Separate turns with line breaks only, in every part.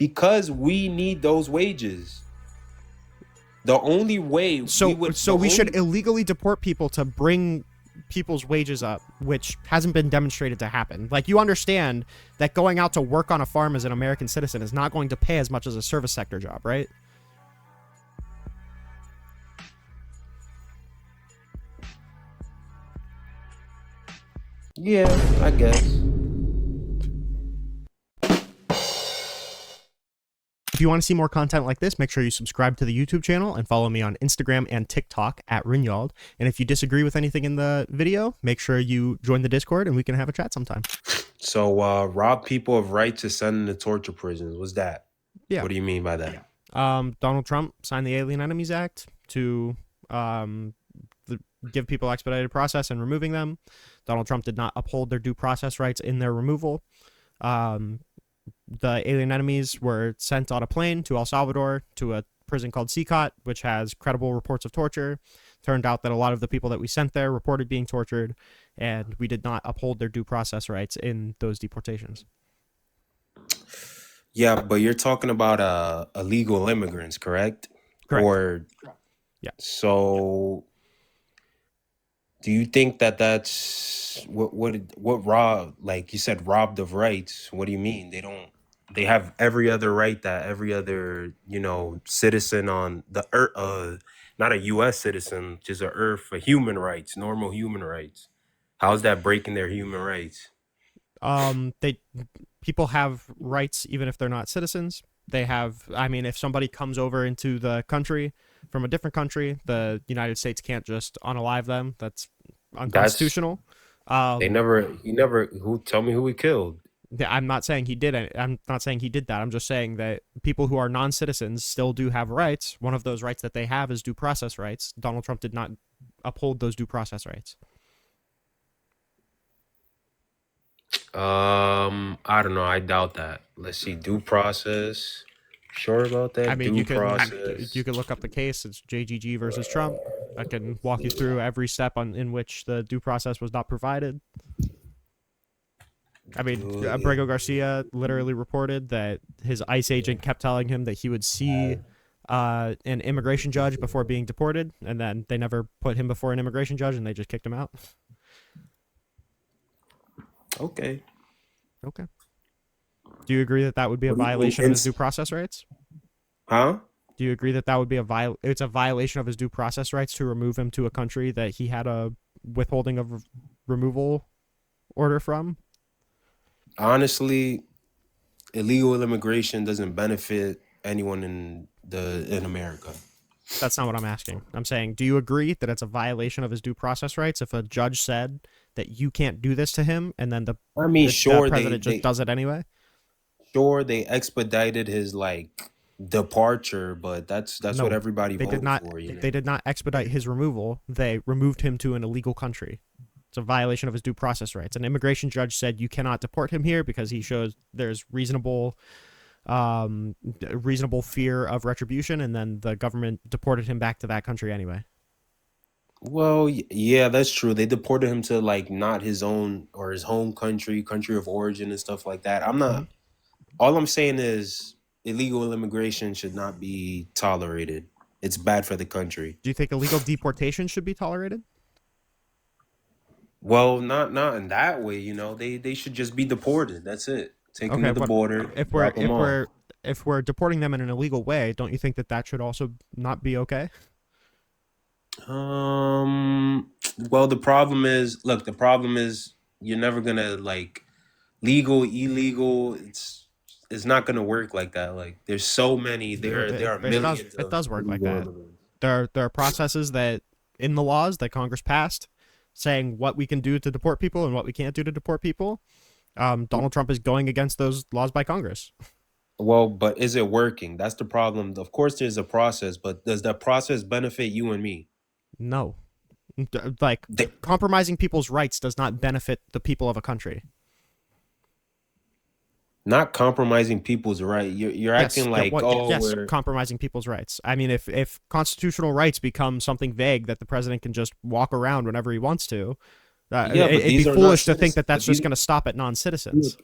Because we need those wages. The only way
we should illegally deport people to bring people's wages up, which hasn't been demonstrated to happen. Like, you understand that going out to work on a farm as an American citizen is not going to pay as much as a service sector job, right?
Yeah, I guess.
If you want to see more content like this, make sure you subscribe to the YouTube channel and follow me on Instagram and TikTok at Rinyald. And if you disagree with anything in the video, make sure you join the Discord and we can have a chat sometime.
So, rob people of rights to send them to torture prisons. What's that?
Yeah.
What do you mean by that?
Yeah. Donald Trump signed the Alien Enemies Act to give people expedited process and removing them. Donald Trump did not uphold their due process rights in their removal. The alien enemies were sent on a plane to El Salvador to a prison called CCOT, which has credible reports of torture. Turned out that a lot of the people that we sent there reported being tortured, and we did not uphold their due process rights in those deportations.
Yeah, but you're talking about illegal immigrants, correct?
Correct.
Or
yeah.
So, do you think that that's what rob? Like you said, robbed of rights. What do you mean? They have every other right that every other citizen on the earth, not a U.S. citizen, just a earth for human rights, normal human rights. How's that breaking their human rights?
People have rights even if they're not citizens. They have, I mean, if somebody comes over into the country from a different country, the United States can't just unalive them. That's unconstitutional.
Tell me who he killed.
I'm not saying he did it. I'm not saying he did that. I'm just saying that people who are non-citizens still do have rights. One of those rights that they have is due process rights. Donald Trump did not uphold those due process rights.
I don't know. I doubt that. Let's see. Due process. Sure about that?
I mean,
you could
look up the case. It's JGG versus Trump. I can walk you through every step in which the due process was not provided. I mean, Abrego Garcia literally reported that his ICE agent kept telling him that he would see an immigration judge before being deported, and then they never put him before an immigration judge, and they just kicked him out.
Okay.
Do you agree that would be a violation of his due process rights?
Huh?
Do you agree that would be it's a violation of his due process rights to remove him to a country that he had a withholding of removal order from?
Honestly, illegal immigration doesn't benefit anyone in America.
That's not what I'm asking. I'm saying, do you agree that it's a violation of his due process rights if a judge said that you can't do this to him, and then the president just does it anyway?
Sure, they expedited his departure, but that's what everybody voted for.
They did not expedite his removal. They removed him to an illegal country. It's a violation of his due process rights. An immigration judge said you cannot deport him here because he shows there's reasonable fear of retribution, and then the government deported him back to that country anyway.
Well, yeah, that's true. They deported him to not his own or his home country of origin and stuff like that. I'm not. All I'm saying is illegal immigration should not be tolerated. It's bad for the country.
Do you think illegal deportation should be tolerated?
Well, not in that way. They should just be deported. That's it. Take them to the border.
If we're deporting them in an illegal way, don't you think that should also not be okay?
Well, the problem is you're never gonna legal, illegal. It's not gonna work like that. There's so many. There are millions.
It does work like that. There are processes that in the laws that Congress passed saying what we can do to deport people and what we can't do to deport people. Donald Trump is going against those laws by Congress.
Well, but is it working? That's the problem. Of course, there's a process, but does that process benefit you and me?
No. Compromising people's rights does not benefit the people of a country.
Not compromising people's rights. You're acting
compromising people's rights. I mean, if constitutional rights become something vague that the president can just walk around whenever he wants to, it'd be foolish to think that that's just going to stop at non-citizens.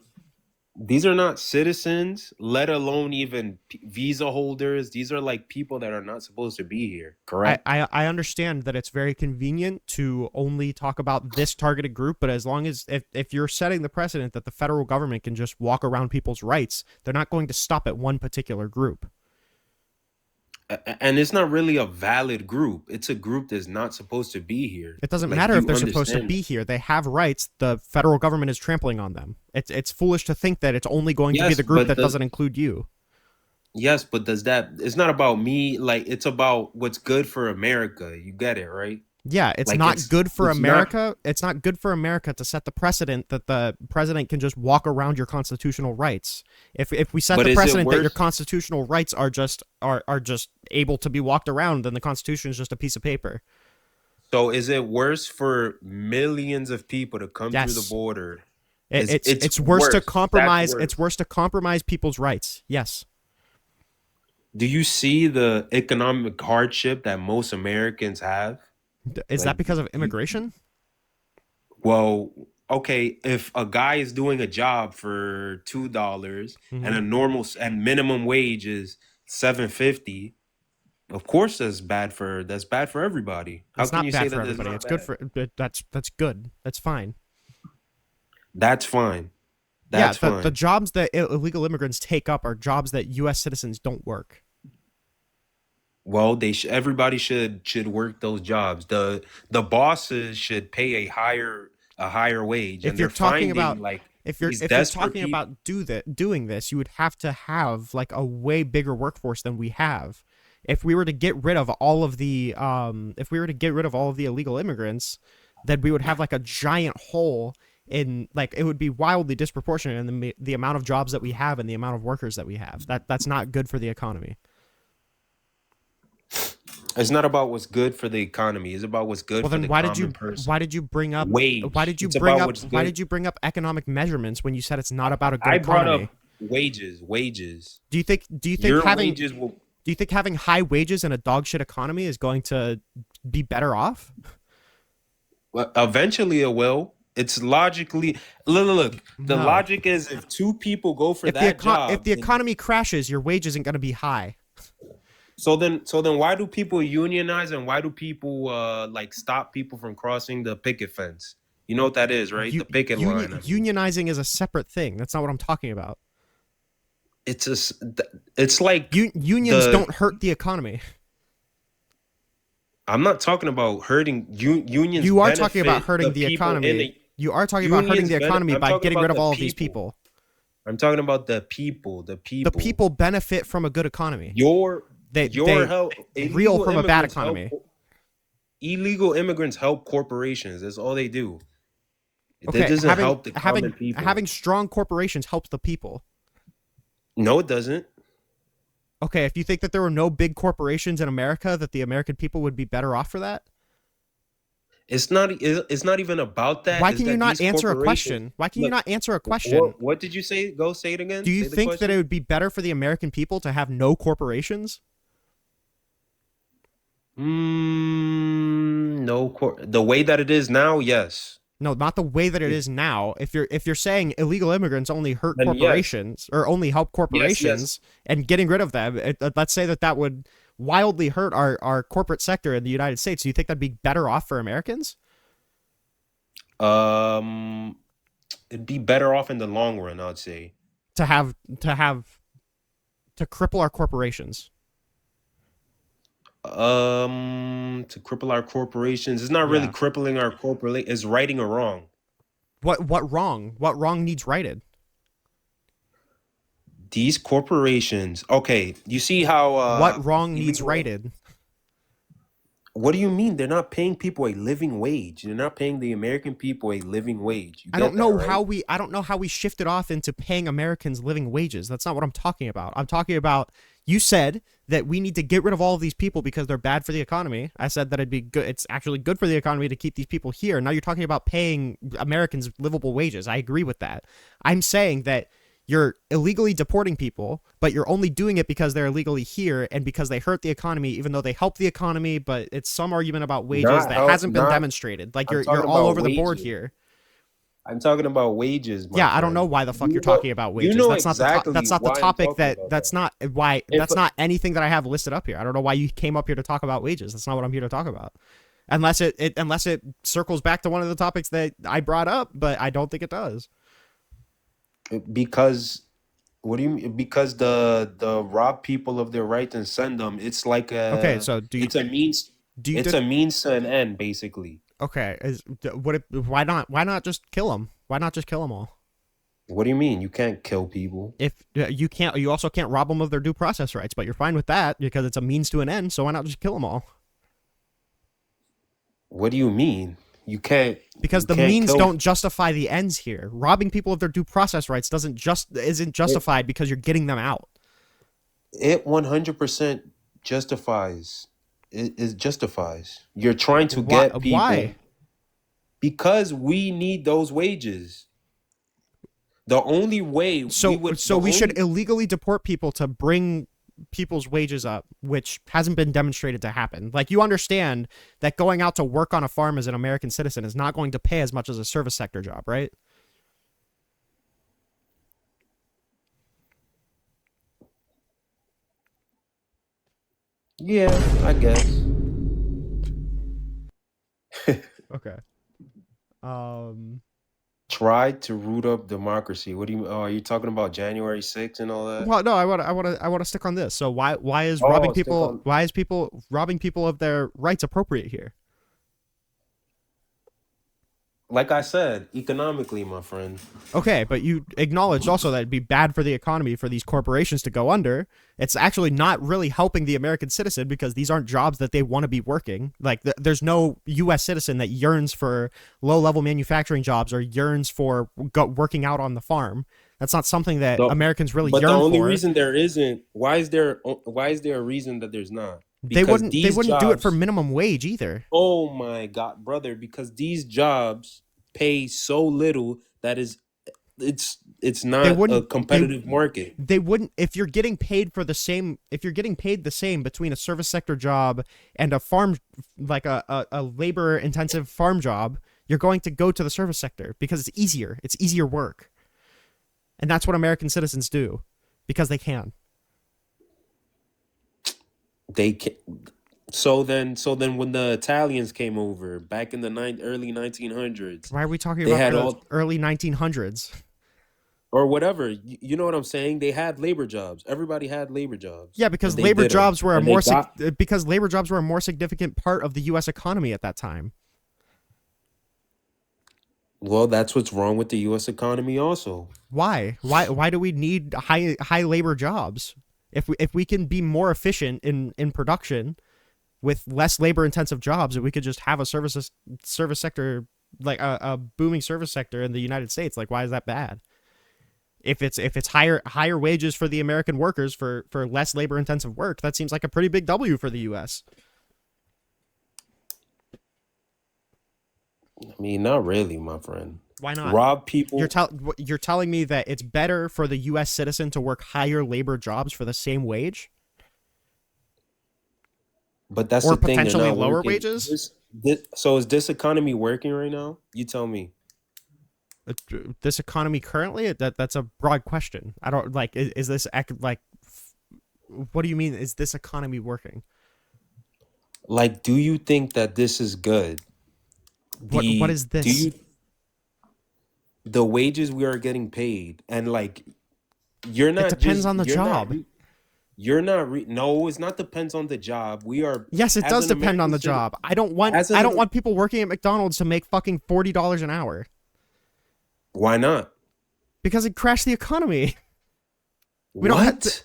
These are not citizens, let alone even visa holders. These are like people that are not supposed to be here, correct?
I understand that it's very convenient to only talk about this targeted group, but as long as if you're setting the precedent that the federal government can just walk around people's rights, they're not going to stop at one particular group.
And it's not really a valid group. It's a group that's not supposed to be here.
It doesn't
Like,
matter
do
if
you
they're supposed to
understand?
be here. They have rights. The federal government is trampling on them. It's foolish to think that it's only going to be
Yes,
the group
but
that
does
doesn't include you.
yes, but does that? It's not about me. Like, it's about what's good for America. You get it, right?
Yeah, it's
Like,
not good for
it's not.
America. It's not good for America to set the precedent that the president can just walk around your constitutional rights. If we set
But
the
is it
precedent that your
worse?
constitutional rights are just able to be walked around, then the Constitution is just a piece of paper.
So is it worse for millions of people to come through the
Yes,
border?
it,
It's
it's worse to
worse. That's
compromise.
worse.
It's worse to compromise people's rights. Yes.
Do you see the economic hardship that most Americans have?
Is that
Like,
because of immigration?
well, okay, if a guy is doing a job for $2 and
Mm-hmm.
a and minimum wage is 750, of course that's bad for everybody. How
It's
can
not
you say
bad for
that that's
everybody.
not
It's good
bad?
for that's good. That's fine.
That's fine.
Yeah,
That's
the
fine.
jobs that illegal immigrants take up are jobs that U.S. citizens don't work.
Well, everybody should work those jobs. The bosses should pay a higher wage,
If
and
you're
they're
talking
finding
about
like these
if you're
desperate
talking
people.
about doing this, you would have to have like a way bigger workforce than we have. If we were to get rid of all of the if we were to get rid of all of the illegal immigrants, then we would have like a giant hole in like it would be wildly disproportionate in the amount of jobs that we have and the amount of workers that we have. That's not good for the economy.
It's not about what's good for the economy. It's about what's good
Well,
for
then
the common
why
person.
did you bring up
Wage. It's about what's
why
good.
did you bring up economic measurements when you said it's not about a good
I brought
economy?
up wages. Wages.
Do you think
Your
having
wages will
high wages and a dog shit economy is going to be better off?
well, eventually it will. It's logically look. The
No.
logic is if two people go for that
If
job,
the
then
economy crashes, your wage isn't going to be high.
so then why do people unionize and why do people like stop people from crossing the picket fence? You know what that is, right? The picket line. I mean,
Unionizing is a separate thing. That's not what I'm talking about.
it's just it's like
Unions
the
don't hurt the economy.
I'm not talking about hurting unions
You are talking about
benefit the
hurting the
people in
economy.
the
You are talking about hurting the economy
I'm
by
talking
getting rid
about
of
the
all of these
people.
people.
I'm talking about the
The
people.
people benefit from a good economy.
Your
They
help
reel from a bad economy.
illegal immigrants help corporations. That's all they do. It
Okay,
doesn't help the common people.
having strong corporations helps the people.
No, it doesn't.
Okay, if you think that there were no big corporations in America, that the American people would be better off for that,
It's not even about that.
why
Is
can you
that
not
these
answer a
corporations
question? Why can you
look?
not answer a question?
What did you say? Go say it
Do
again.
you
Say the
think that it
question.
would be better for the American people to have no corporations?
No, the way that it is now, yes.
No, not the way that it
If,
is now. If you're saying illegal immigrants only hurt
then yes,
corporations or only help
yes.
corporations and getting rid of them, let's say that would wildly hurt our corporate sector in the United States. Do you think that'd be better off for Americans
Um, it'd be better off in the long run, I'd say.
to have to have to cripple our corporations?
To cripple our corporations, it's not really
Yeah.
crippling our corporate. It's righting a wrong.
What wrong? What wrong needs righted?
These corporations. Okay, you see how
What wrong needs
illegal.
righted?
What do you mean? They're not paying people a living wage. They're not paying the American people a living wage. You get that, right?
I don't know how we shifted off into paying Americans living wages. That's not what I'm talking about. I'm talking about you said that we need to get rid of all of these people because they're bad for the economy. I said that it'd be good. It's actually good for the economy to keep these people here. Now you're talking about paying Americans livable wages. I agree with that. I'm saying that you're illegally deporting people, but you're only doing it because they're illegally here and because they hurt the economy, even though they help the economy. But it's some argument about wages
Not
that
help.
hasn't been
Not.
demonstrated. Like
I'm
you're
talking
all
about
over the board
wages.
here.
I'm talking about wages, my
Yeah, I don't know
friend.
why the fuck you're talking about
You
wages.
know
That's not the that's
exactly
not the
why I'm
topic
talking
that
about
that's
that.
not why
If
that's not anything that I have listed up here. I don't know why you came up here to talk about wages. That's not what I'm here to talk about. Unless it circles back to one of the topics that I brought up, but I don't think it does.
because what do you mean? Because the rob people of their rights and send them,
Okay, so do you
it's a means
do you
it's
de-
a means to an end, basically.
okay, is what it, why not just kill them? Why not just kill them all?
What do you mean? You can't kill people.
If you can't, you also can't rob them of their due process rights, but you're fine with that because it's a means to an end. So why not just kill them all?
What do you mean? You can't
Because
you
the
can't
means
kill
don't justify the ends here. Robbing people of their due process rights isn't
it.
justified because you're getting them out.
It 100% justifies. It justifies. You're trying to
Why?
get
Why?
people because we need those wages. The only way we would
So
the
we should
only
illegally deport people to bring people's wages up, which hasn't been demonstrated to happen. Like you understand that going out to work on a farm as an American citizen is not going to pay as much as a service sector job, right?
yeah, I guess.
Okay. Um.
Try to root up democracy. What do you? Oh, are you talking about January 6th and all that?
Well, no, I want to stick on this. So why is
Oh, stick on.
people robbing people of their rights appropriate here?
Like I said, economically, my friend.
Okay, but you acknowledged also that it'd be bad for the economy for these corporations to go under. It's actually not really helping the American citizen because these aren't jobs that they want to be working. Like, there's no U.S. citizen that yearns for low level manufacturing jobs or yearns for working out on the farm. That's not something that
The,
Americans really
but the
yearn
only
for.
reason there isn't, why is there a reason that there's not? Because
They
these
wouldn't do it for
jobs,
minimum wage either.
oh my God, brother, because these jobs pay so little that it's
They
not a
wouldn't
competitive market.
they wouldn't if you're getting paid for the same if you're getting paid the same between a service sector job and a farm like a labor intensive farm job, you're going to go to the service sector because it's easier work, and that's what American citizens do because they can.
They can, so then when the Italians came over back in the early 1900s,
Why are we talking
they
about
had
the
all
early 1900s?
or whatever. You know what I'm saying? They had labor jobs. Everybody had labor jobs,
Yeah,
and they did them, and they got.
because labor jobs were a more significant part of the US economy at that time.
Well, that's what's wrong with the U.S. economy, also.
Why do we need high labor jobs? If we can be more efficient in production with less labor intensive jobs, and we could just have a service sector like a booming service sector in the United States, like why is that bad? If it's higher wages for the American workers for less labor intensive work, that seems like a pretty big W for the US.
I mean, not really, my friend.
Why not?
Rob people,
You're telling me that it's better for the US citizen to work higher labor jobs for the same wage
but that's
or
the thing. They're
potentially
not
lower
working.
wages?
So is this economy working right now? You tell me.
This economy currently, that's a broad question. I don't like is this like what do you mean is this economy working?
Like, do you think that this is good?
What
The
is
do
this?
you the wages we are getting paid, and like
It depends on the job.
no, it's not depends on the job. We are,
Yes, it
as
does
an
depend on
American
the
citizen,
job.
as
I don't
an
want people working at McDonald's to make fucking $40 an hour
why not?
because it crashed the economy. We don't have to,
What?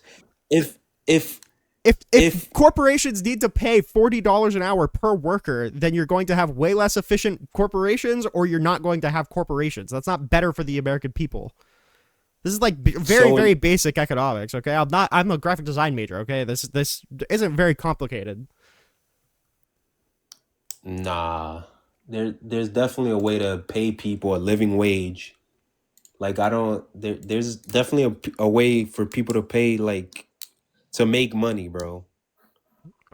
If if
if
if
corporations need to pay $40 an hour per worker, then you're going to have way less efficient corporations or you're not going to have corporations. That's not better for the American people. This is like
so
very
in
basic economics, okay? I'm a graphic design major, okay? This isn't very complicated.
Nah, there's definitely a way to pay people a living wage. Like I don't there's definitely a way for people to pay, like, to make money, bro.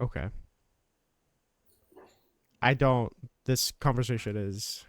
Okay. I don't this conversation is